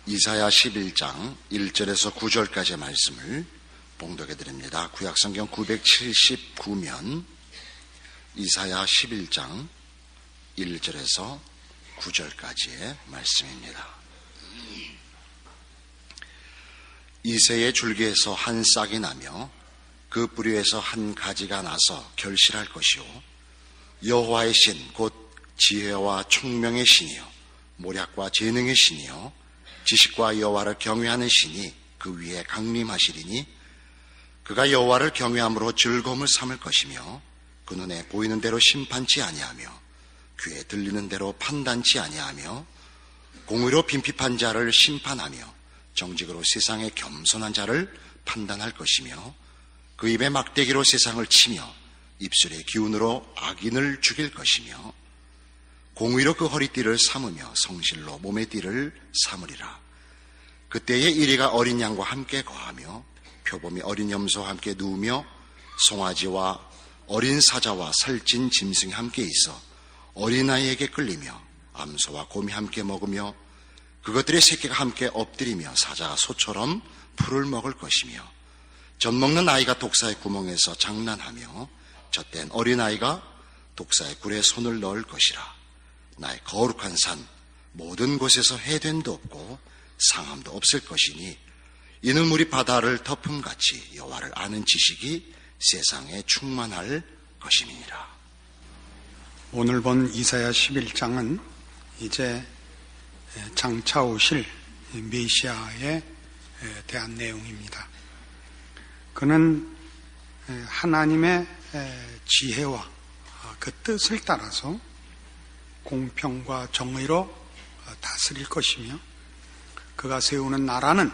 이사야 11장 1절에서 9절까지의 말씀을 봉독해 드립니다. 구약성경 979면 이사야 11장 1절에서 9절까지의 말씀입니다. 이새의 줄기에서 한 싹이 나며 그 뿌리에서 한 가지가 나서 결실할 것이요 여호와의 신 곧 지혜와 총명의 신이요 모략과 재능의 신이요 지식과 여호와를 경외하는 신이 그 위에 강림하시리니 그가 여호와를 경외함으로 즐거움을 삼을 것이며 그 눈에 보이는 대로 심판치 아니하며 귀에 들리는 대로 판단치 아니하며 공의로 빈핍한 자를 심판하며 정직으로 세상의 겸손한 자를 판단할 것이며 그 입에 막대기로 세상을 치며 입술의 기운으로 악인을 죽일 것이며 공의로 그 허리띠를 삼으며 성실로 몸의 띠를 삼으리라. 그때에 이리가 어린 양과 함께 거하며 표범이 어린 염소와 함께 누우며 송아지와 어린 사자와 살찐 짐승이 함께 있어 어린아이에게 끌리며 암소와 곰이 함께 먹으며 그것들의 새끼가 함께 엎드리며 사자가 소처럼 풀을 먹을 것이며 젖먹는 아이가 독사의 구멍에서 장난하며 젖된 어린아이가 독사의 굴에 손을 넣을 것이라. 나의 거룩한 산 모든 곳에서 해됨도 없고 상함도 없을 것이니 이는 물이 바다를 덮음같이 여호와를 아는 지식이 세상에 충만할 것임이니라. 오늘 본 이사야 11장은 이제 장차 오실 메시아에 대한 내용입니다. 그는 하나님의 지혜와 그 뜻을 따라서 공평과 정의로 다스릴 것이며 그가 세우는 나라는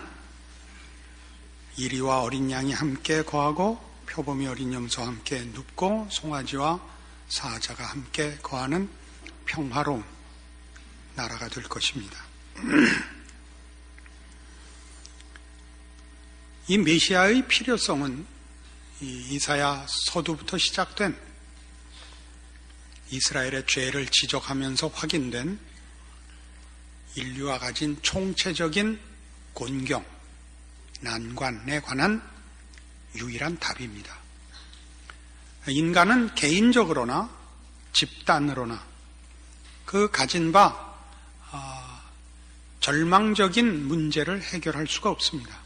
이리와 어린 양이 함께 거하고 표범이 어린 염소와 함께 눕고 송아지와 사자가 함께 거하는 평화로운 나라가 될 것입니다. 이 메시아의 필요성은 이사야 서두부터 시작된 이스라엘의 죄를 지적하면서 확인된 인류가 가진 총체적인 곤경, 난관에 관한 유일한 답입니다. 인간은 개인적으로나 집단으로나 그 가진 바 절망적인 문제를 해결할 수가 없습니다.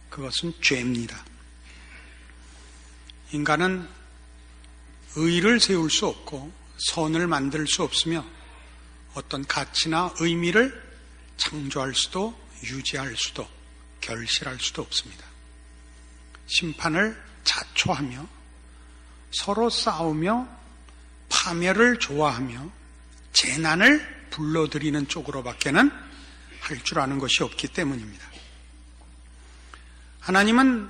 그것은 죄입니다. 인간은 의를 세울 수 없고 선을 만들 수 없으며 어떤 가치나 의미를 창조할 수도 유지할 수도 결실할 수도 없습니다. 심판을 자초하며 서로 싸우며 파멸을 좋아하며 재난을 불러들이는 쪽으로밖에는 할 줄 아는 것이 없기 때문입니다. 하나님은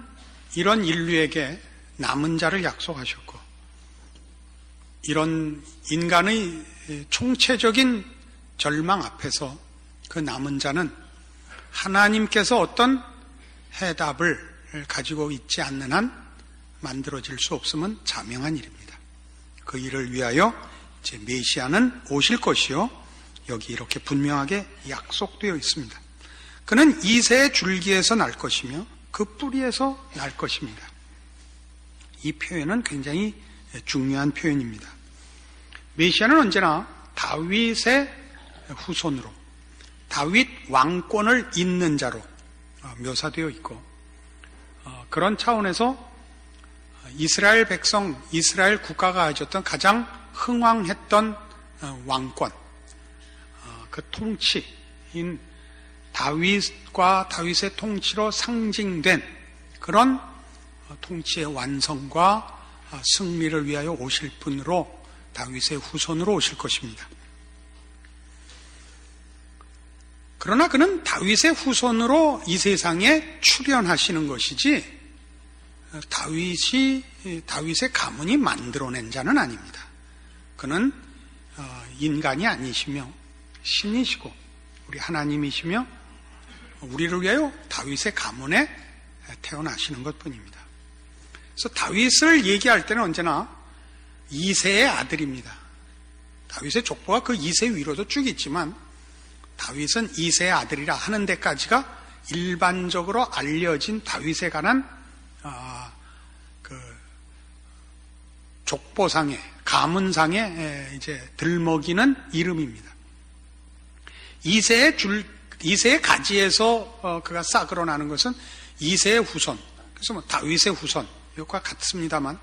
이런 인류에게 남은 자를 약속하셨고 이런 인간의 총체적인 절망 앞에서 그 남은 자는 하나님께서 어떤 해답을 가지고 있지 않는 한 만들어질 수 없으면 자명한 일입니다. 그 일을 위하여 이제 메시아는 오실 것이요 여기 이렇게 분명하게 약속되어 있습니다. 그는 이새의 줄기에서 날 것이며 그 뿌리에서 날 것입니다. 이 표현은 굉장히 중요한 표현입니다. 메시아는 언제나 다윗의 후손으로 다윗 왕권을 잇는 자로 묘사되어 있고 그런 차원에서 이스라엘 백성, 이스라엘 국가가 가졌던 가장 흥왕했던 왕권, 그 통치인 다윗과 다윗의 통치로 상징된 그런 통치의 완성과 승리를 위하여 오실 분으로 다윗의 후손으로 오실 것입니다. 그러나 그는 다윗의 후손으로 이 세상에 출현하시는 것이지 다윗의 가문이 만들어낸 자는 아닙니다. 그는 인간이 아니시며 신이시고 우리 하나님이시며 우리를 위하여 다윗의 가문에 태어나시는 것뿐입니다. 그래서 다윗을 얘기할 때는 언제나 이새의 아들입니다. 다윗의 족보가 그 이새 위로도 쭉 있지만 다윗은 이새의 아들이라 하는 데까지가 일반적으로 알려진 다윗에 관한 그 족보상의 가문상에 이제 들먹이는 이름입니다. 이새의 가지에서 그가 싹으로 나는 것은 이새의 후손, 그래서 뭐 다윗의 후손 이것과 같습니다만,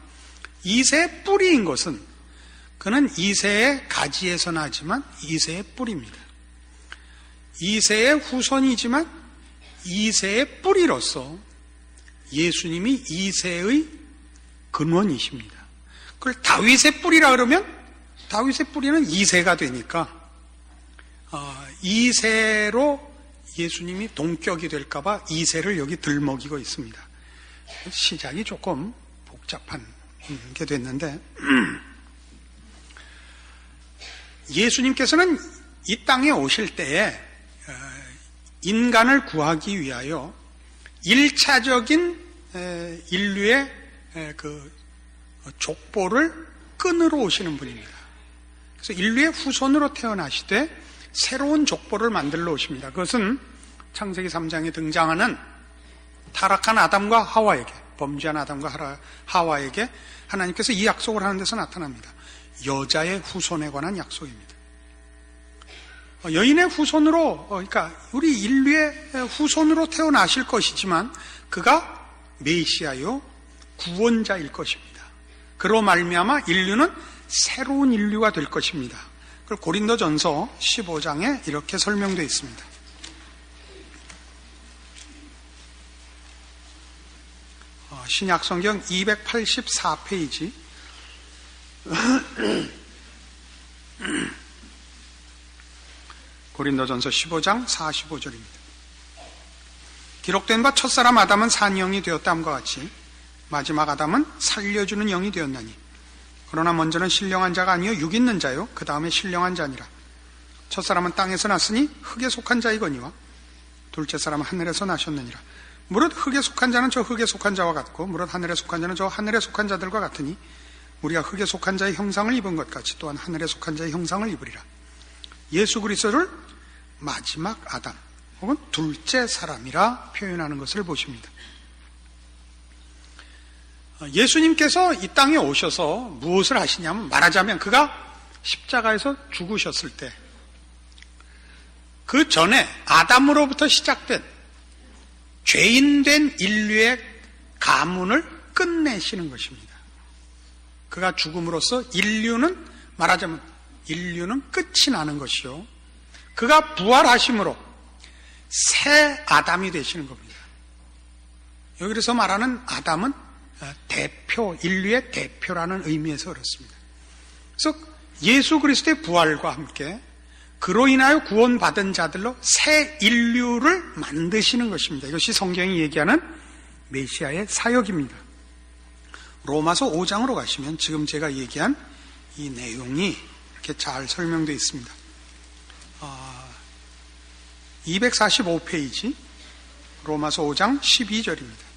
이새의 뿌리인 것은 그는 이새의 가지에서 나지만 이새의 뿌리입니다. 이새의 후손이지만 이새의 뿌리로서 예수님이 이새의 근원이십니다. 그걸 다윗의 뿌리라 그러면 다윗의 뿌리는 이새가 되니까 이새로 예수님이 동격이 될까봐 이새를 여기 들먹이고 있습니다. 시작이 조금 복잡한 게 됐는데, 예수님께서는 이 땅에 오실 때에 인간을 구하기 위하여 1차적인 인류의 그 족보를 끊으러 오시는 분입니다. 그래서 인류의 후손으로 태어나시되 새로운 족보를 만들러 오십니다. 그것은 창세기 3장에 등장하는 타락한 아담과 하와에게, 범죄한 아담과 하와에게 하나님께서 이 약속을 하는 데서 나타납니다. 여자의 후손에 관한 약속입니다. 여인의 후손으로, 그러니까 우리 인류의 후손으로 태어나실 것이지만 그가 메시아요 구원자일 것입니다. 그로 말미암아 인류는 새로운 인류가 될 것입니다. 그걸 고린도전서 15장에 이렇게 설명되어 있습니다. 신약성경 284페이지 고린도전서 15장 45절입니다. 기록된 바 첫사람 아담은 산 영이 되었다함과 같이 마지막 아담은 살려주는 영이 되었나니, 그러나 먼저는 신령한 자가 아니요 육 있는 자요 그 다음에 신령한 자니라. 첫사람은 땅에서 났으니 흙에 속한 자이거니와 둘째 사람은 하늘에서 나셨느니라. 무릇 흙에 속한 자는 저 흙에 속한 자와 같고 무릇 하늘에 속한 자는 저 하늘에 속한 자들과 같으니 우리가 흙에 속한 자의 형상을 입은 것 같이 또한 하늘에 속한 자의 형상을 입으리라. 예수 그리스도를 마지막 아담 혹은 둘째 사람이라 표현하는 것을 보십니다. 예수님께서 이 땅에 오셔서 무엇을 하시냐면, 말하자면 그가 십자가에서 죽으셨을 때 그 전에 아담으로부터 시작된 죄인된 인류의 가문을 끝내시는 것입니다. 그가 죽음으로써 인류는, 말하자면 인류는 끝이 나는 것이요, 그가 부활하심으로 새 아담이 되시는 겁니다. 여기서 말하는 아담은 대표, 인류의 대표라는 의미에서 그렇습니다. 그래서 예수 그리스도의 부활과 함께 그로 인하여 구원받은 자들로 새 인류를 만드시는 것입니다. 이것이 성경이 얘기하는 메시아의 사역입니다. 로마서 5장으로 가시면 지금 제가 얘기한 이 내용이 이렇게 잘 설명되어 있습니다. 245페이지 로마서 5장 12절입니다.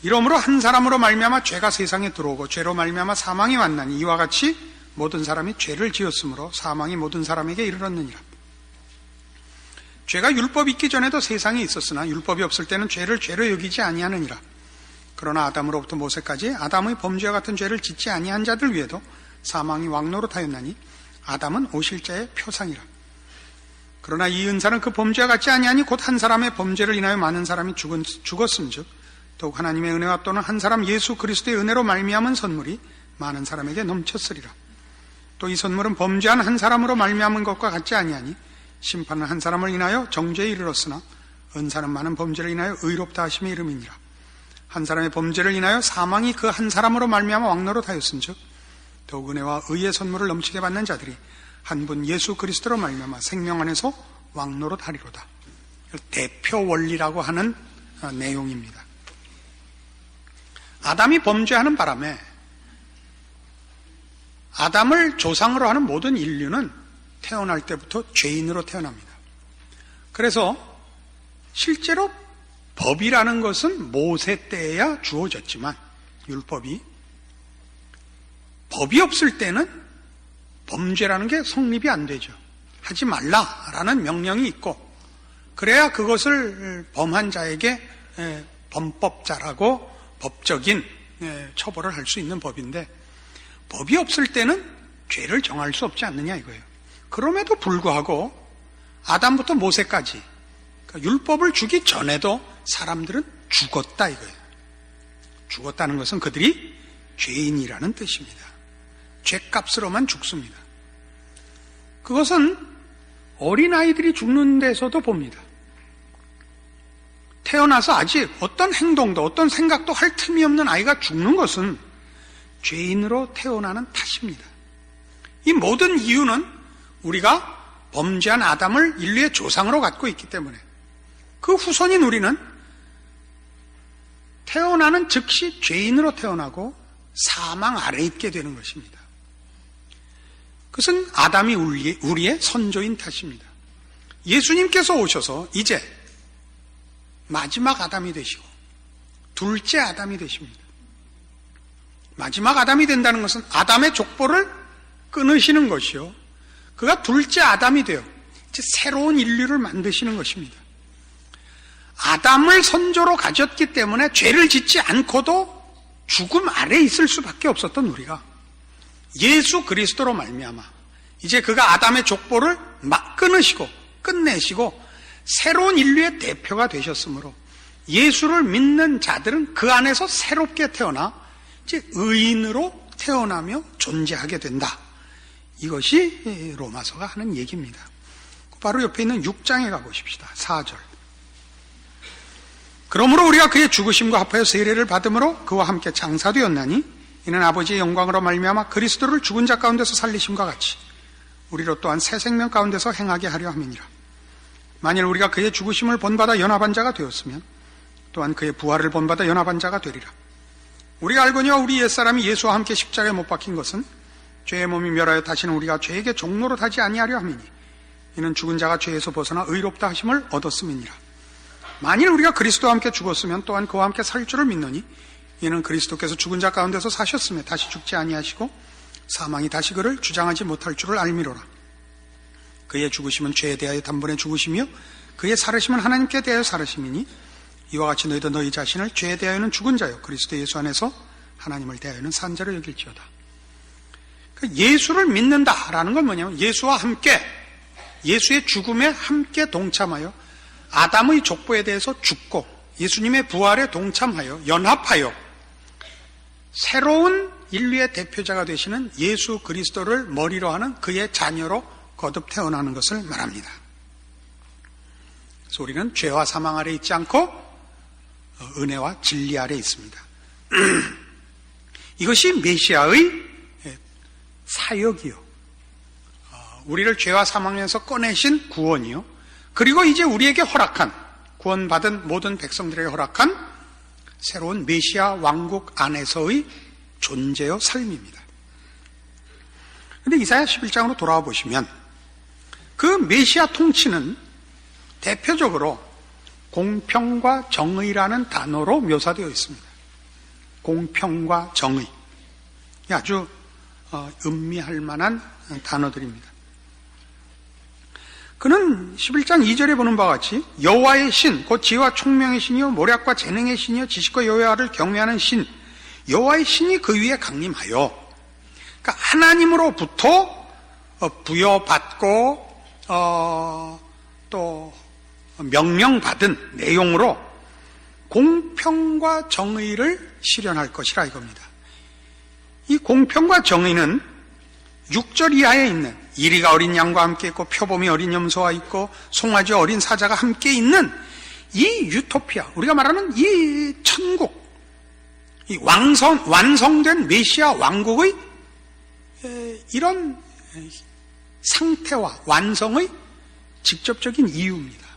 이러므로 한 사람으로 말미암아 죄가 세상에 들어오고 죄로 말미암아 사망이 왔나니 이와 같이 모든 사람이 죄를 지었으므로 사망이 모든 사람에게 이르렀느니라. 죄가 율법이 있기 전에도 세상에 있었으나 율법이 없을 때는 죄를 죄로 여기지 아니하느니라. 그러나 아담으로부터 모세까지 아담의 범죄와 같은 죄를 짓지 아니한 자들 위에도 사망이 왕노릇하였나니 아담은 오실자의 표상이라. 그러나 이 은사는 그 범죄와 같지 아니하니 곧 한 사람의 범죄를 인하여 많은 사람이 죽었음즉 더욱 하나님의 은혜와 또는 한 사람 예수 그리스도의 은혜로 말미암은 선물이 많은 사람에게 넘쳤으리라. 또 이 선물은 범죄한 한 사람으로 말미암은 것과 같지 아니하니 심판은 한 사람을 인하여 정죄에 이르렀으나 은사는 많은 범죄를 인하여 의롭다 하심의 이름이니라. 한 사람의 범죄를 인하여 사망이 그 한 사람으로 말미암아 왕노릇하였은즉 더욱 은혜와 의의 선물을 넘치게 받는 자들이 한 분 예수 그리스도로 말미암아 생명 안에서 왕노릇하리로다. 대표 원리라고 하는 내용입니다. 아담이 범죄하는 바람에 아담을 조상으로 하는 모든 인류는 태어날 때부터 죄인으로 태어납니다. 그래서 실제로 법이라는 것은 모세 때에야 주어졌지만 율법이, 법이 없을 때는 범죄라는 게 성립이 안 되죠. 하지 말라라는 명령이 있고, 그래야 그것을 범한 자에게 범법자라고 법적인 처벌을 할 수 있는 법인데, 법이 없을 때는 죄를 정할 수 없지 않느냐 이거예요. 그럼에도 불구하고 아담부터 모세까지, 그러니까 율법을 주기 전에도 사람들은 죽었다 이거예요. 죽었다는 것은 그들이 죄인이라는 뜻입니다. 죄값으로만 죽습니다. 그것은 어린아이들이 죽는 데서도 봅니다. 태어나서 아직 어떤 행동도 어떤 생각도 할 틈이 없는 아이가 죽는 것은 죄인으로 태어나는 탓입니다. 이 모든 이유는 우리가 범죄한 아담을 인류의 조상으로 갖고 있기 때문에, 그 후손인 우리는 태어나는 즉시 죄인으로 태어나고 사망 아래에 있게 되는 것입니다. 그것은 아담이 우리의 선조인 탓입니다. 예수님께서 오셔서 이제 마지막 아담이 되시고 둘째 아담이 되십니다. 마지막 아담이 된다는 것은 아담의 족보를 끊으시는 것이요, 그가 둘째 아담이 되어 이제 새로운 인류를 만드시는 것입니다. 아담을 선조로 가졌기 때문에 죄를 짓지 않고도 죽음 아래에 있을 수밖에 없었던 우리가 예수 그리스도로 말미암아 이제 그가 아담의 족보를 끊으시고 끝내시고 새로운 인류의 대표가 되셨으므로 예수를 믿는 자들은 그 안에서 새롭게 태어나 이제 의인으로 태어나며 존재하게 된다. 이것이 로마서가 하는 얘기입니다. 바로 옆에 있는 6장에 가보십시다. 4절. 그러므로 우리가 그의 죽으심과 합하여 세례를 받음으로 그와 함께 장사되었나니 이는 아버지의 영광으로 말미암아 그리스도를 죽은 자 가운데서 살리심과 같이 우리로 또한 새 생명 가운데서 행하게 하려 함이니라. 만일 우리가 그의 죽으심을 본받아 연합한 자가 되었으면 또한 그의 부활을 본받아 연합한 자가 되리라. 우리가 알거니와 우리 옛사람이 예수와 함께 십자가에 못 박힌 것은 죄의 몸이 멸하여 다시는 우리가 죄에게 종로로 타지 아니하려 함이니 이는 죽은 자가 죄에서 벗어나 의롭다 하심을 얻었음이니라. 만일 우리가 그리스도와 함께 죽었으면 또한 그와 함께 살 줄을 믿노니 이는 그리스도께서 죽은 자 가운데서 사셨으며 다시 죽지 아니하시고 사망이 다시 그를 주장하지 못할 줄을 알미로라. 그의 죽으심은 죄에 대하여 단번에 죽으시며 그의 살으심은 하나님께 대하여 살으심이니 이와 같이 너희도 너희 자신을 죄에 대하여는 죽은 자요 그리스도 예수 안에서 하나님을 대하여는 산 자로 여길지어다. 예수를 믿는다라는 건 뭐냐면 예수와 함께, 예수의 죽음에 함께 동참하여 아담의 족보에 대해서 죽고 예수님의 부활에 동참하여 연합하여 새로운 인류의 대표자가 되시는 예수 그리스도를 머리로 하는 그의 자녀로 거듭 태어나는 것을 말합니다. 그래서 우리는 죄와 사망 아래 있지 않고 은혜와 진리 아래 있습니다. 이것이 메시아의 사역이요, 우리를 죄와 사망에서 꺼내신 구원이요, 그리고 이제 우리에게 허락한, 구원받은 모든 백성들에게 허락한 새로운 메시아 왕국 안에서의 존재요 삶입니다. 그런데 이사야 11장으로 돌아와 보시면 그 메시아 통치는 대표적으로 공평과 정의라는 단어로 묘사되어 있습니다. 공평과 정의, 아주 음미할 만한 단어들입니다. 그는 11장 2절에 보는 바와 같이 여호와의 신, 곧 지혜와 총명의 신이요 모략과 재능의 신이요 지식과 여호와를 경외하는 신, 여호와의 신이 그 위에 강림하여, 그러니까 하나님으로부터 부여받고 또 명령받은 내용으로 공평과 정의를 실현할 것이라 이겁니다. 이 공평과 정의는 6절 이하에 있는 이리가 어린 양과 함께 있고 표범이 어린 염소와 있고 송아지 어린 사자가 함께 있는 이 유토피아, 우리가 말하는 이 천국, 이 완성된 메시아 왕국의 이런 상태와 완성의 직접적인 이유입니다.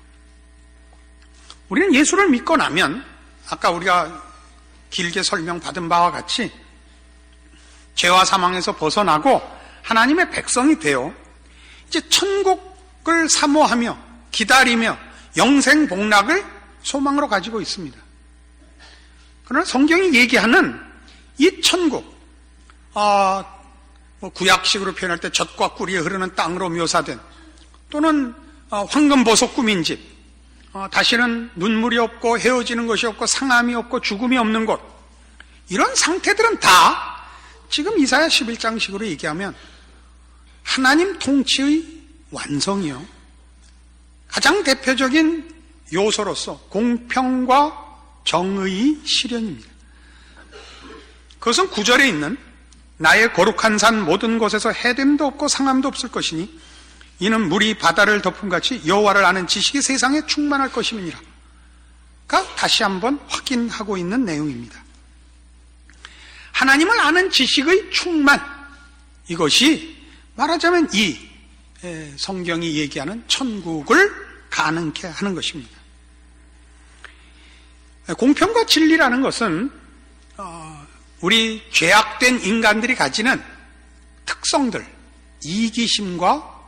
우리는 예수를 믿고 나면 아까 우리가 길게 설명받은 바와 같이 죄와 사망에서 벗어나고 하나님의 백성이 되어 이제 천국을 사모하며 기다리며 영생 복락을 소망으로 가지고 있습니다. 그러나 성경이 얘기하는 이 천국, 구약식으로 표현할 때 젖과 꿀이 흐르는 땅으로 묘사된 또는 황금보석 꾸민 집, 다시는 눈물이 없고 헤어지는 것이 없고 상함이 없고 죽음이 없는 곳, 이런 상태들은 다 지금 이사야 11장식으로 얘기하면 하나님 통치의 완성이요, 가장 대표적인 요소로서 공평과 정의의 실현입니다. 그것은 9절에 있는 나의 거룩한 산 모든 곳에서 해됨도 없고 상함도 없을 것이니 이는 물이 바다를 덮음같이 여호와를 아는 지식이 세상에 충만할 것임이니라. 다시 한번 확인하고 있는 내용입니다. 하나님을 아는 지식의 충만, 이것이 말하자면 이 성경이 얘기하는 천국을 가능케 하는 것입니다. 공평과 진리라는 것은 우리 죄악된 인간들이 가지는 특성들, 이기심과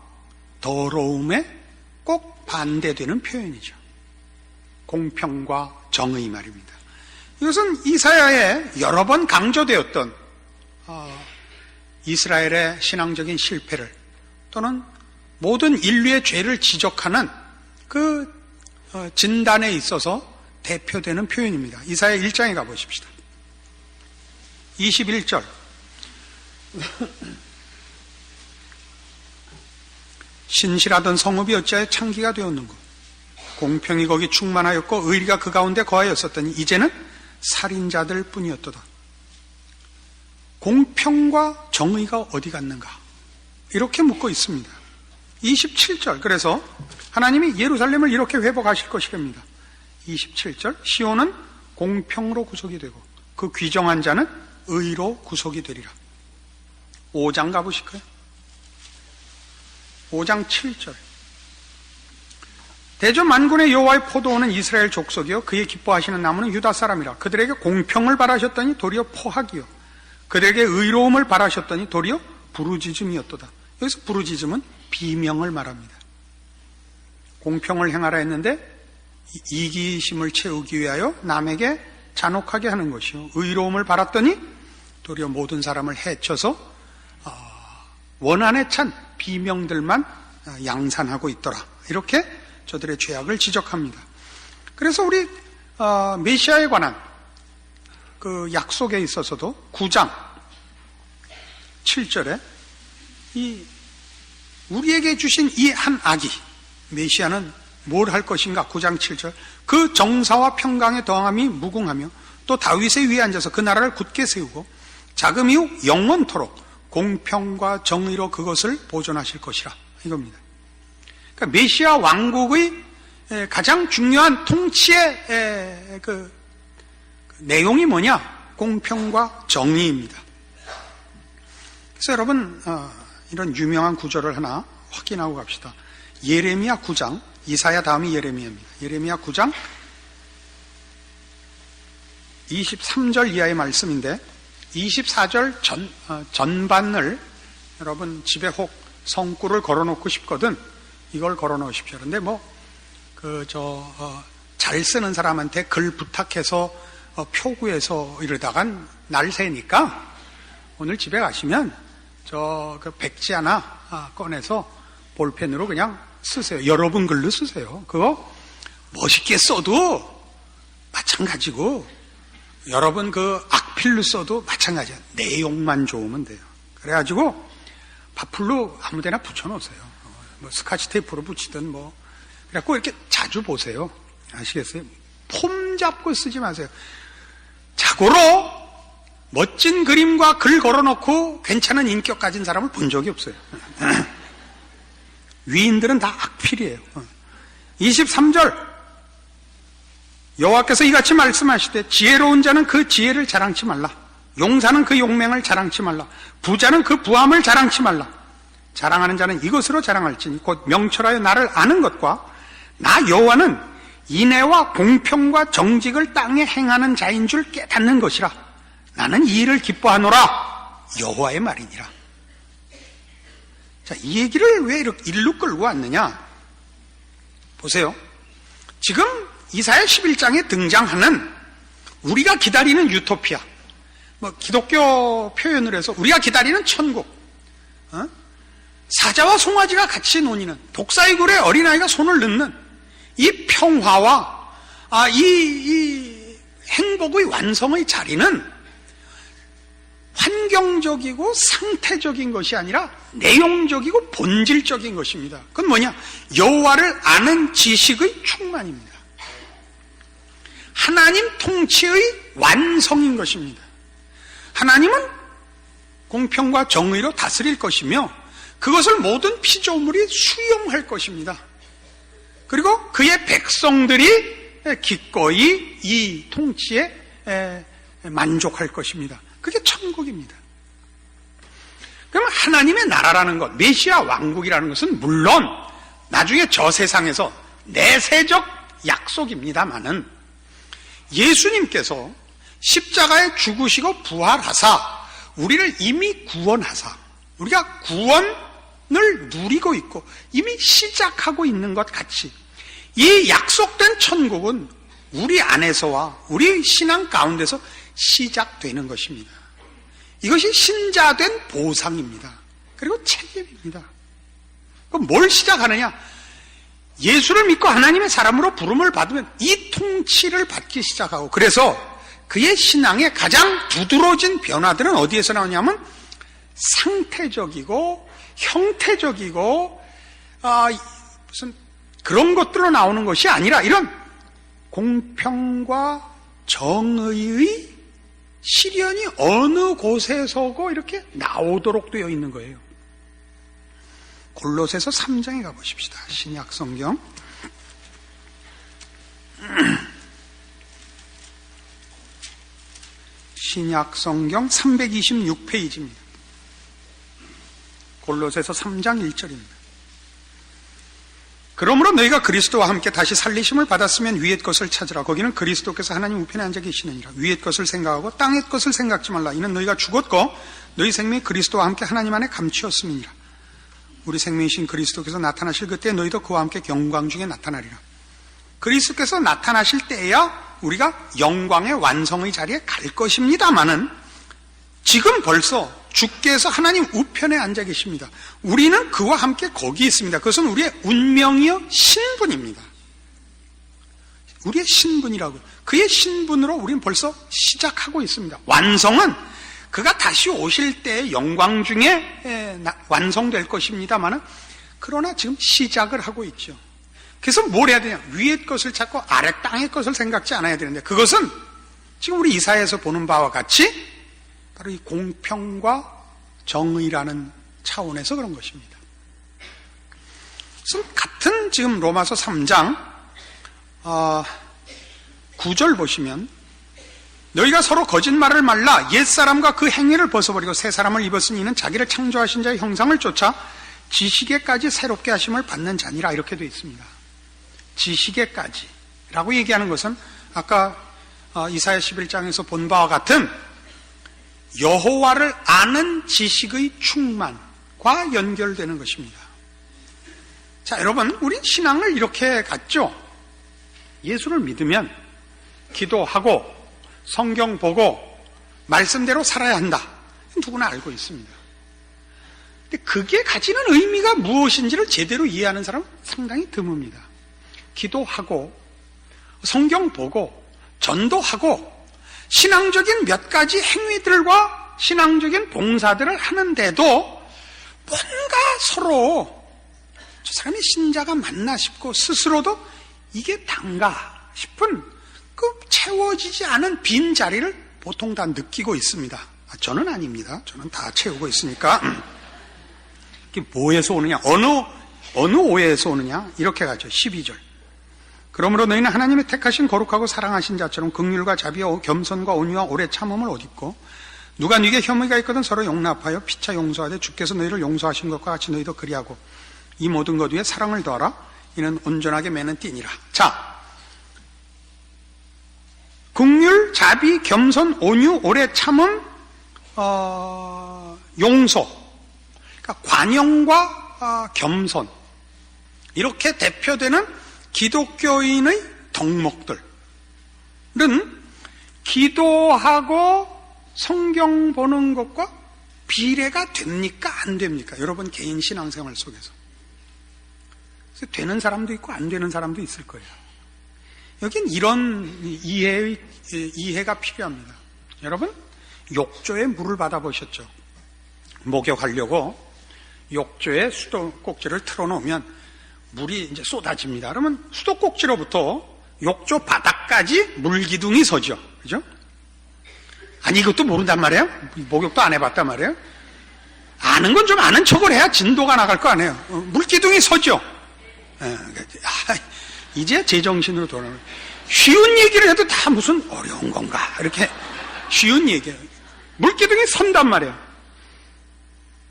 더러움에 꼭 반대되는 표현이죠. 공평과 정의 말입니다. 이것은 이사야에 여러 번 강조되었던 이스라엘의 신앙적인 실패를, 또는 모든 인류의 죄를 지적하는 그 진단에 있어서 대표되는 표현입니다. 이사야 1장에 가보십시다. 21절. 신실하던 성읍이 어찌하여 창기가 되었는고, 공평이 거기 충만하였고 의리가 그 가운데 거하였었더니 이제는 살인자들 뿐이었도다. 공평과 정의가 어디 갔는가, 이렇게 묻고 있습니다. 27절. 그래서 하나님이 예루살렘을 이렇게 회복하실 것이랍니다. 27절. 시온은 공평으로 구속이 되고 그 귀정한 자는 의로 구속이 되리라. 5장 가보실까요? 5장 7절. 대저 만군의 여호와의 포도원은 이스라엘 족속이요 그의 기뻐하시는 나무는 유다 사람이라. 그들에게 공평을 바라셨더니 도리어 포악이요 그들에게 의로움을 바라셨더니 도리어 부르짖음이었도다. 여기서 부르짖음은 비명을 말합니다. 공평을 행하라 했는데 이기심을 채우기 위하여 남에게 잔혹하게 하는 것이요, 의로움을 바랐더니 도리어 모든 사람을 해쳐서 원한에 찬 비명들만 양산하고 있더라. 이렇게 저들의 죄악을 지적합니다. 그래서 우리 메시아에 관한 그 약속에 있어서도 9장 7절에 우리에게 주신 이 한 아기 메시아는 뭘 할 것인가? 9장 7절. 그 정사와 평강에 더함이 무궁하며 또 다윗의 위에 앉아서 그 나라를 굳게 세우고 자금 이후 영원토록 공평과 정의로 그것을 보존하실 것이라, 이겁니다. 그러니까 메시아 왕국의 가장 중요한 통치의 그 내용이 뭐냐? 공평과 정의입니다. 그래서 여러분 이런 유명한 구절을 하나 확인하고 갑시다. 예레미야 9장, 이사야 다음이 예레미야입니다. 예레미야 9장 23절 이하의 말씀인데 24절 전반을 여러분 집에 혹 성구를 걸어놓고 싶거든 이걸 걸어놓으십시오. 그런데 잘 쓰는 사람한테 글 부탁해서 표구해서 이러다간 날 새니까 오늘 집에 가시면 그 백지 하나 꺼내서 볼펜으로 그냥 쓰세요. 여러분 글로 쓰세요. 그거 멋있게 써도 마찬가지고 여러분 그 악필로 써도 마찬가지야. 내용만 좋으면 돼요. 그래가지고 밥풀로 아무데나 붙여놓으세요. 스카치 테이프로 붙이든 그래갖고 이렇게 자주 보세요. 아시겠어요? 폼 잡고 쓰지 마세요. 자고로 멋진 그림과 글 걸어놓고 괜찮은 인격 가진 사람을 본 적이 없어요. 위인들은 다 악필이에요. 23절 여호와께서 이같이 말씀하시되 지혜로운 자는 그 지혜를 자랑치 말라. 용사는 그 용맹을 자랑치 말라. 부자는 그 부함을 자랑치 말라. 자랑하는 자는 이것으로 자랑할지니 곧 명철하여 나를 아는 것과 나 여호와는 인애와 공평과 정직을 땅에 행하는 자인 줄 깨닫는 것이라. 나는 이 일을 기뻐하노라. 여호와의 말이니라. 자, 이 얘기를 왜 이렇게 일로 끌고 왔느냐? 보세요. 지금 이사야 11장에 등장하는 우리가 기다리는 유토피아, 기독교 표현을 해서 우리가 기다리는 천국, 사자와 송아지가 같이 노니는, 독사의 굴에 어린아이가 손을 넣는 이 평화와 이 행복의 완성의 자리는 환경적이고 상태적인 것이 아니라 내용적이고 본질적인 것입니다. 그건 뭐냐? 여호와를 아는 지식의 충만입니다. 하나님 통치의 완성인 것입니다. 하나님은 공평과 정의로 다스릴 것이며 그것을 모든 피조물이 수용할 것입니다. 그리고 그의 백성들이 기꺼이 이 통치에 만족할 것입니다. 그게 천국입니다. 그럼 하나님의 나라라는 것, 메시아 왕국이라는 것은 물론 나중에 저 세상에서 내세적 약속입니다마는 예수님께서 십자가에 죽으시고 부활하사 우리를 이미 구원하사 우리가 구원을 누리고 있고 이미 시작하고 있는 것 같이 이 약속된 천국은 우리 안에서와 우리 신앙 가운데서 시작되는 것입니다. 이것이 신자된 보상입니다. 그리고 책임입니다. 그럼 뭘 시작하느냐? 예수를 믿고 하나님의 사람으로 부름을 받으면 이 통치를 받기 시작하고, 그래서 그의 신앙의 가장 두드러진 변화들은 어디에서 나오냐면 상태적이고 형태적이고 무슨 그런 것들로 나오는 것이 아니라 이런 공평과 정의의 실현이 어느 곳에서고 이렇게 나오도록 되어 있는 거예요. 골로새서 3장에 가보십시다. 신약 성경 신약 성경 326페이지입니다. 골로새서 3장 1절입니다. 그러므로 너희가 그리스도와 함께 다시 살리심을 받았으면 위의 것을 찾으라. 거기는 그리스도께서 하나님 우편에 앉아 계시느니라. 위의 것을 생각하고 땅의 것을 생각지 말라. 이는 너희가 죽었고 너희 생명이 그리스도와 함께 하나님 안에 감추었음이니라. 우리 생명이신 그리스도께서 나타나실 그때 너희도 그와 함께 영광 중에 나타나리라. 그리스도께서 나타나실 때에야 우리가 영광의 완성의 자리에 갈 것입니다마는 지금 벌써 주께서 하나님 우편에 앉아 계십니다. 우리는 그와 함께 거기 있습니다. 그것은 우리의 운명이요 신분입니다. 우리의 신분이라고요. 그의 신분으로 우리는 벌써 시작하고 있습니다. 완성은 그가 다시 오실 때의 영광 중에 완성될 것입니다만은 그러나 지금 시작을 하고 있죠. 그래서 뭘 해야 되냐? 위의 것을 찾고 아래 땅의 것을 생각지 않아야 되는데 그것은 지금 우리 이사야에서 보는 바와 같이 바로 이 공평과 정의라는 차원에서 그런 것입니다. 그래서 같은 지금 로마서 3장 9절 보시면 너희가 서로 거짓말을 말라 옛사람과 그 행위를 벗어버리고 새 사람을 입었으니 이는 자기를 창조하신 자의 형상을 쫓아 지식에까지 새롭게 하심을 받는 자니라 이렇게 되어 있습니다. 지식에까지라고 얘기하는 것은 아까 이사야 11장에서 본 바와 같은 여호와를 아는 지식의 충만과 연결되는 것입니다. 자, 여러분, 우린 신앙을 이렇게 갖죠. 예수를 믿으면 기도하고 성경 보고 말씀대로 살아야 한다. 누구나 알고 있습니다. 근데 그게 가지는 의미가 무엇인지를 제대로 이해하는 사람은 상당히 드뭅니다. 기도하고 성경 보고 전도하고 신앙적인 몇 가지 행위들과 신앙적인 봉사들을 하는데도 뭔가 서로 저 사람이 신자가 맞나 싶고 스스로도 이게 단가 싶은 그 채워지지 않은 빈 자리를 보통 다 느끼고 있습니다. 저는 아닙니다. 저는 다 채우고 있으니까. 이게 뭐에서 오느냐? 어느 오해에서 오느냐? 이렇게 가죠. 12절. 그러므로 너희는 하나님의 택하신 거룩하고 사랑하신 자처럼 긍휼과 자비와 겸손과 온유와 오래 참음을 옷 입고 누가 네게 혐의가 있거든 서로 용납하여 피차 용서하되 주께서 너희를 용서하신 것과 같이 너희도 그리하고 이 모든 것 위에 사랑을 더하라. 이는 온전하게 매는 띠니라. 자, 긍휼, 자비, 겸손, 온유, 오래 참음, 용서, 그러니까 관용과 겸손 이렇게 대표되는 기독교인의 덕목들은 기도하고 성경 보는 것과 비례가 됩니까? 안 됩니까? 여러분 개인 신앙생활 속에서. 그래서 되는 사람도 있고 안 되는 사람도 있을 거예요. 여긴 이런 이해가 필요합니다. 여러분, 욕조에 물을 받아보셨죠? 목욕하려고 욕조에 수도꼭지를 틀어놓으면 물이 이제 쏟아집니다. 그러면 수도꼭지로부터 욕조 바닥까지 물기둥이 서죠. 그죠? 아니, 이것도 모른단 말이에요? 목욕도 안 해봤단 말이에요? 아는 건 좀 아는 척을 해야 진도가 나갈 거 아니에요? 물기둥이 서죠? 이제 제정신으로 돌아오는. 쉬운 얘기를 해도 다 무슨 어려운 건가? 이렇게 쉬운 얘기예요. 물기둥이 선단 말이에요.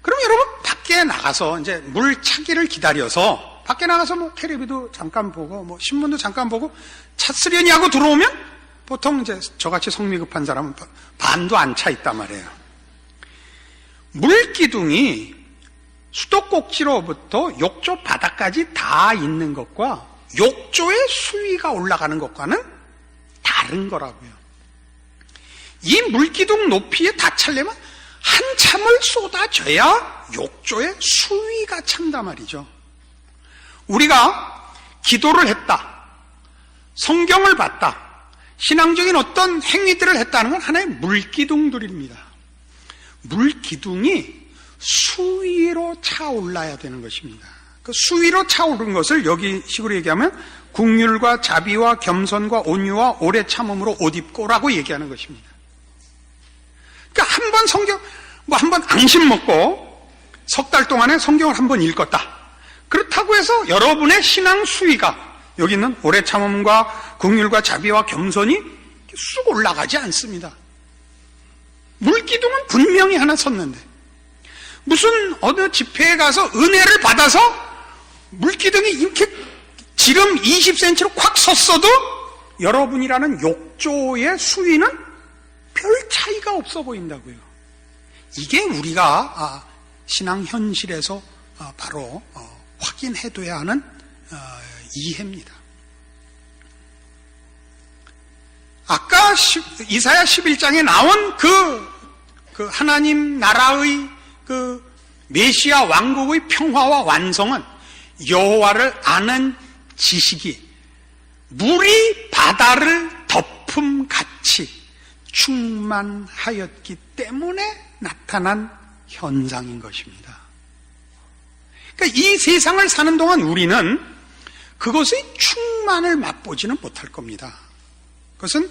그럼 여러분, 밖에 나가서 이제 물 차기를 기다려서 밖에 나가서 뭐 텔레비도 잠깐 보고 뭐 신문도 잠깐 보고 찼으려니 하고 들어오면 보통 이제 저같이 성미 급한 사람은 반도 안 차 있단 말이에요. 물기둥이 수도꼭지로부터 욕조 바닥까지 다 있는 것과 욕조의 수위가 올라가는 것과는 다른 거라고요. 이 물기둥 높이에 다 차려면 한참을 쏟아져야 욕조의 수위가 찬단 말이죠. 우리가 기도를 했다, 성경을 봤다, 신앙적인 어떤 행위들을 했다는 건 하나의 물기둥들입니다. 물기둥이 수위로 차올라야 되는 것입니다. 그 수위로 차오른 것을 여기 식으로 얘기하면 긍휼과 자비와 겸손과 온유와 오래 참음으로 옷 입고라고 얘기하는 것입니다. 그러니까 한 번 성경, 한 번 앙심 먹고 석 달 동안에 성경을 한 번 읽었다. 그렇다고 해서 여러분의 신앙 수위가 여기 있는 오래 참음과 긍휼과 자비와 겸손이 쑥 올라가지 않습니다. 물기둥은 분명히 하나 섰는데 무슨 어느 집회에 가서 은혜를 받아서 물기둥이 이렇게 지름 20cm로 콱 섰어도 여러분이라는 욕조의 수위는 별 차이가 없어 보인다고요. 이게 우리가 신앙 현실에서 바로 확인해둬야 하는 이해입니다. 아까 이사야 11장에 나온 그 하나님 나라의 그 메시아 왕국의 평화와 완성은 여호와를 아는 지식이 물이 바다를 덮음같이 충만하였기 때문에 나타난 현상인 것입니다. 그러니까 이 세상을 사는 동안 우리는 그것의 충만을 맛보지는 못할 겁니다. 그것은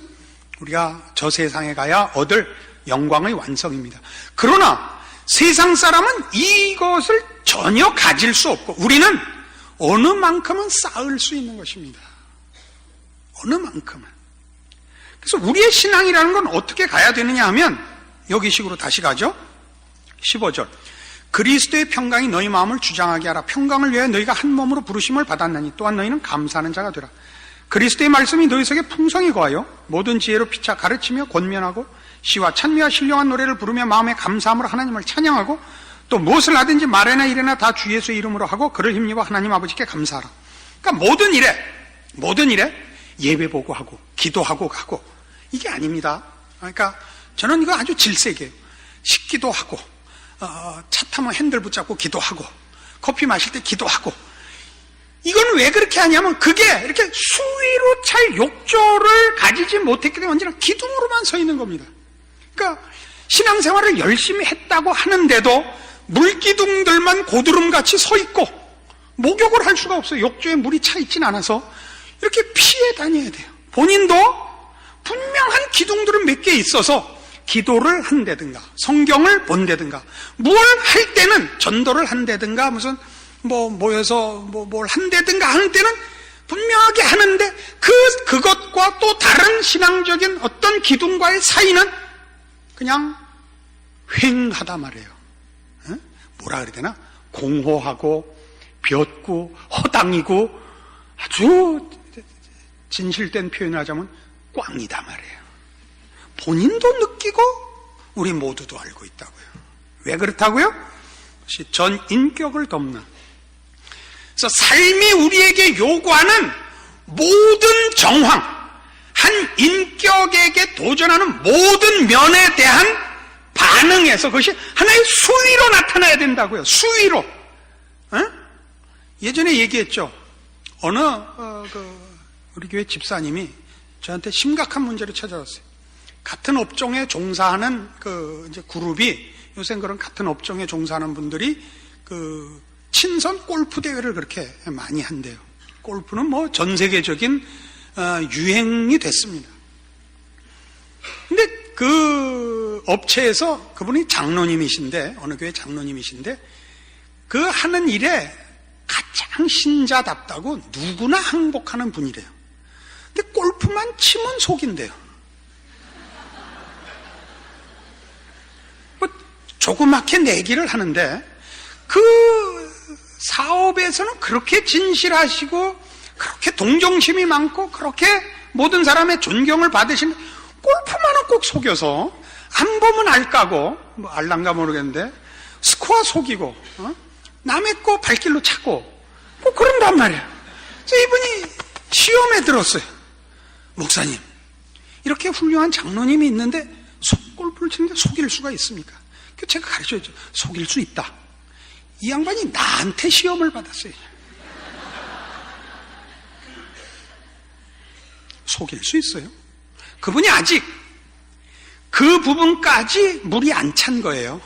우리가 저 세상에 가야 얻을 영광의 완성입니다. 그러나 세상 사람은 이것을 전혀 가질 수 없고 우리는 어느 만큼은 쌓을 수 있는 것입니다. 어느 만큼은. 그래서 우리의 신앙이라는 건 어떻게 가야 되느냐 하면 여기 식으로 다시 가죠. 15절. 그리스도의 평강이 너희 마음을 주장하게 하라. 평강을 위하여 너희가 한 몸으로 부르심을 받았나니 또한 너희는 감사하는 자가 되라. 그리스도의 말씀이 너희 속에 풍성히 거하여 모든 지혜로 피차 가르치며 권면하고 시와 찬미와 신령한 노래를 부르며 마음에 감사함으로 하나님을 찬양하고 또 무엇을 하든지 말이나 일이나 다 주 예수의 이름으로 하고 그를 힘입어 하나님 아버지께 감사하라. 그러니까 모든 일에 예배 보고 하고 기도하고 가고 이게 아닙니다. 그러니까 저는 이거 아주 질색이에요. 식기도 하고 차 타면 핸들 붙잡고 기도하고 커피 마실 때 기도하고 이건 왜 그렇게 하냐면 그게 이렇게 수위로 찰 욕조를 가지지 못했기 때문에 언제나 기둥으로만 서 있는 겁니다. 그러니까 신앙생활을 열심히 했다고 하는데도 물기둥들만 고드름같이 서 있고 목욕을 할 수가 없어요. 욕조에 물이 차 있진 않아서 이렇게 피해 다녀야 돼요. 본인도 분명한 기둥들은 몇 개 있어서 기도를 한다든가 성경을 본다든가 뭘 할 때는 전도를 한다든가 무슨 모여서 뭘 한다든가 하는 때는 분명하게 하는데 그것과 또 다른 신앙적인 어떤 기둥과의 사이는 그냥 휑하다 말이에요. 뭐라 그래야 되나? 공허하고 벼고 허당이고 아주 진실된 표현을 하자면 꽝이다 말이에요. 본인도 느끼고 우리 모두도 알고 있다고요. 왜 그렇다고요? 그것이 전 인격을 덮는. 그래서 삶이 우리에게 요구하는 모든 정황, 한 인격에게 도전하는 모든 면에 대한 반응해서 그것이 하나의 수위로 나타나야 된다고요. 수위로. 예전에 얘기했죠. 어느 우리 교회 집사님이 저한테 심각한 문제를 찾아왔어요. 같은 업종에 종사하는 이제 그룹이, 요새 그런 같은 업종에 종사하는 분들이 친선 골프 대회를 그렇게 많이 한대요. 골프는 뭐 전 세계적인 유행이 됐습니다. 근데 그 업체에서 그분이 장로님이신데, 어느 교회 장로님이신데, 그 하는 일에 가장 신자답다고 누구나 항복하는 분이래요. 근데 골프만 치면 속인대요. 뭐 조그맣게 내기를 하는데 그 사업에서는 그렇게 진실하시고 그렇게 동정심이 많고 그렇게 모든 사람의 존경을 받으신, 골프만은 꼭 속여서 안 보면 알 까고, 뭐 알란가 모르겠는데 스코어 속이고 남의 거 발길로 차고 뭐 그런단 말이에요. 그래서 이분이 시험에 들었어요. 목사님, 이렇게 훌륭한 장로님이 있는데 골프를 치는데 속일 수가 있습니까? 그래서 제가 가르쳐줬죠. 속일 수 있다. 이 양반이 나한테 시험을 받았어요. 속일 수 있어요. 그분이 아직 그 부분까지 물이 안 찬 거예요.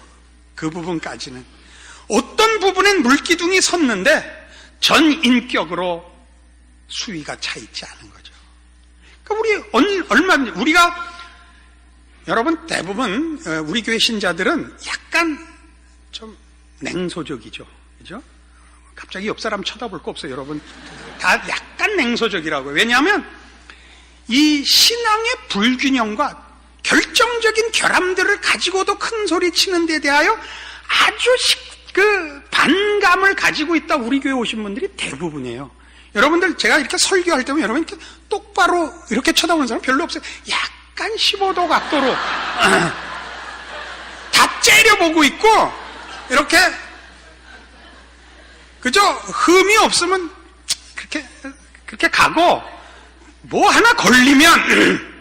그 부분까지는. 어떤 부분엔 물기둥이 섰는데 전 인격으로 수위가 차 있지 않은 거죠. 그러니까 우리가 여러분 대부분 우리 교회 신자들은 약간 좀 냉소적이죠. 그죠? 갑자기 옆 사람 쳐다볼 거 없어요. 여러분 다 약간 냉소적이라고요. 왜냐하면 이 신앙의 불균형과 결정적인 결함들을 가지고도 큰 소리 치는 데 대하여 아주 반감을 가지고 있다 우리 교회 오신 분들이 대부분이에요. 여러분들 제가 이렇게 설교할 때면 여러분 이렇게 똑바로 이렇게 쳐다보는 사람 별로 없어요. 약간 15도 각도로 다 째려보고 있고 이렇게, 그죠? 흠이 없으면 그렇게 가고, 뭐 하나 걸리면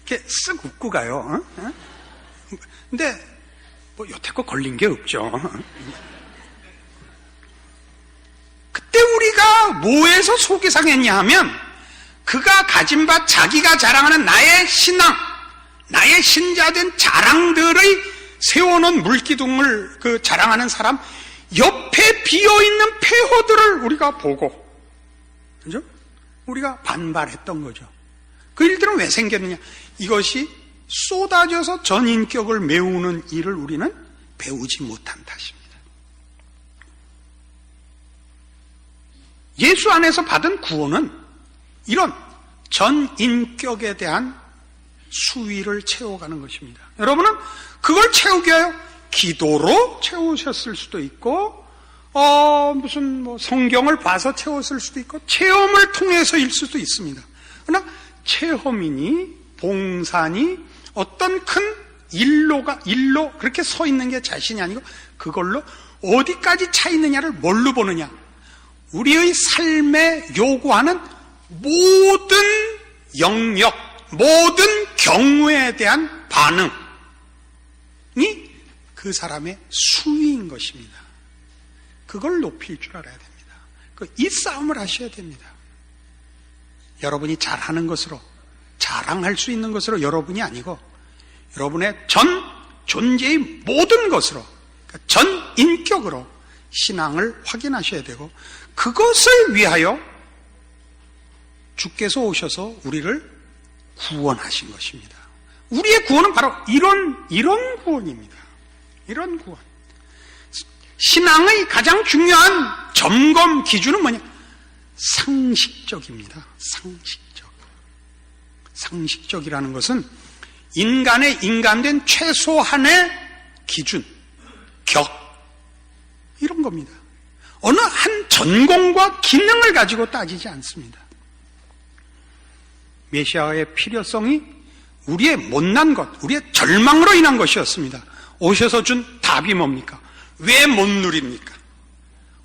이렇게 쓱 웃고 가요. 근데 뭐 여태껏 걸린 게 없죠. 그때 우리가 뭐에서 속이 상했냐 하면, 그가 가진 바 자기가 자랑하는 나의 신앙, 나의 신자된 자랑들의 세워놓은 물기둥을 자랑하는 사람 옆에 비어있는 폐허들을 우리가 보고, 그죠? 우리가 반발했던 거죠. 그 일들은 왜 생겼느냐? 이것이 쏟아져서 전인격을 메우는 일을 우리는 배우지 못한 탓입니다. 예수 안에서 받은 구원은 이런 전인격에 대한 수위를 채워가는 것입니다. 여러분은 그걸 채우기 위하여 기도로 채우셨을 수도 있고, 무슨 성경을 봐서 채웠을 수도 있고, 체험을 통해서일 수도 있습니다. 그러나 체험이니 봉사니 어떤 큰 일로 그렇게 서 있는 게 자신이 아니고, 그걸로 어디까지 차 있느냐를 뭘로 보느냐? 우리의 삶에 요구하는 모든 영역, 모든 경우에 대한 반응이 그 사람의 수위인 것입니다. 그걸 높일 줄 알아야 됩니다. 이 싸움을 하셔야 됩니다. 여러분이 잘하는 것으로, 자랑할 수 있는 것으로 여러분이 아니고, 여러분의 전 존재의 모든 것으로, 그러니까 전 인격으로 신앙을 확인하셔야 되고, 그것을 위하여 주께서 오셔서 우리를 구원하신 것입니다. 우리의 구원은 바로 이런 구원입니다. 이런 구원. 신앙의 가장 중요한 점검 기준은 뭐냐? 상식적입니다. 상식적이라는 것은 인간의 인간된 최소한의 기준, 격, 이런 겁니다. 어느 한 전공과 기능을 가지고 따지지 않습니다. 메시아의 필요성이 우리의 못난 것, 우리의 절망으로 인한 것이었습니다. 오셔서 준 답이 뭡니까? 왜 못 누립니까?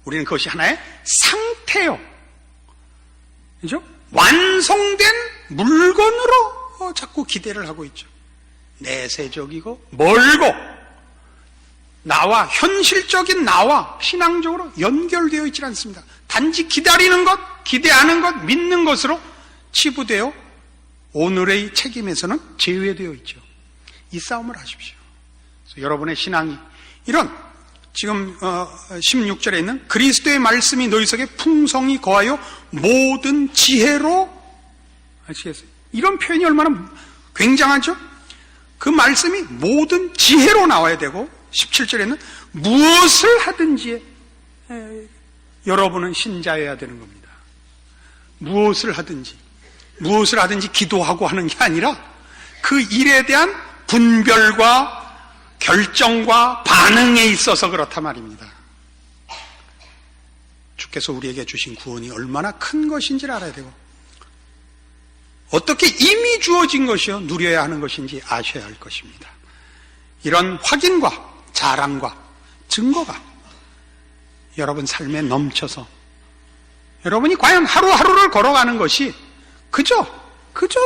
우리는 그것이 하나의 상태요. 그죠? 완성된 물건으로 자꾸 기대를 하고 있죠. 내세적이고 멀고 나와 현실적인 나와 신앙적으로 연결되어 있지 않습니다. 단지 기다리는 것, 기대하는 것, 믿는 것으로 치부되어 오늘의 책임에서는 제외되어 있죠. 이 싸움을 하십시오. 그래서 여러분의 신앙이 이런 지금 16절에 있는 그리스도의 말씀이 너희 속에 풍성히 거하여 모든 지혜로, 아시겠어요? 이런 표현이 얼마나 굉장하죠? 그 말씀이 모든 지혜로 나와야 되고 17절에는 무엇을 하든지 여러분은 신자여야 되는 겁니다. 무엇을 하든지 기도하고 하는 게 아니라 그 일에 대한 분별과 결정과 반응에 있어서 그렇단 말입니다. 주께서 우리에게 주신 구원이 얼마나 큰 것인지를 알아야 되고 어떻게 이미 주어진 것이요 누려야 하는 것인지 아셔야 할 것입니다. 이런 확인과 자랑과 증거가 여러분 삶에 넘쳐서 여러분이 과연 하루하루를 걸어가는 것이 그저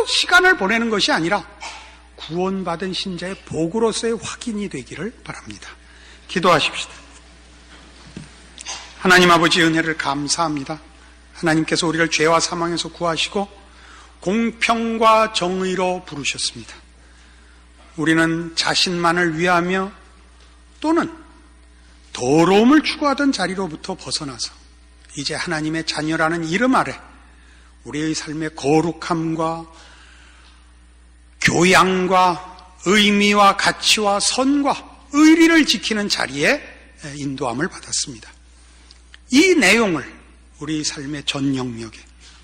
시간을 보내는 것이 아니라 구원받은 신자의 복으로서의 확인이 되기를 바랍니다. 기도하십시다. 하나님 아버지 은혜를 감사합니다. 하나님께서 우리를 죄와 사망에서 구하시고 공평과 정의로 부르셨습니다. 우리는 자신만을 위하며 또는 더러움을 추구하던 자리로부터 벗어나서 이제 하나님의 자녀라는 이름 아래 우리의 삶의 거룩함과 교양과 의미와 가치와 선과 의리를 지키는 자리에 인도함을 받았습니다. 이 내용을 우리 삶의 전 영역에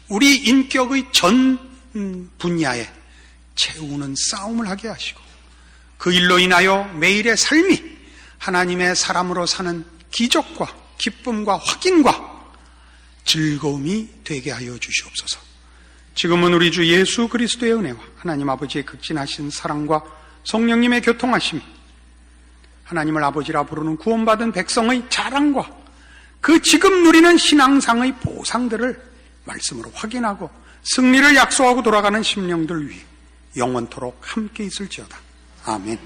우리 인격의 전 분야에 채우는 싸움을 하게 하시고 그 일로 인하여 매일의 삶이 하나님의 사람으로 사는 기적과 기쁨과 확인과 즐거움이 되게 하여 주시옵소서. 지금은 우리 주 예수 그리스도의 은혜와 하나님 아버지의 극진하신 사랑과 성령님의 교통하심이 하나님을 아버지라 부르는 구원받은 백성의 자랑과 그 지금 누리는 신앙상의 보상들을 말씀으로 확인하고 승리를 약속하고 돌아가는 심령들 위해 영원토록 함께 있을지어다. 아멘.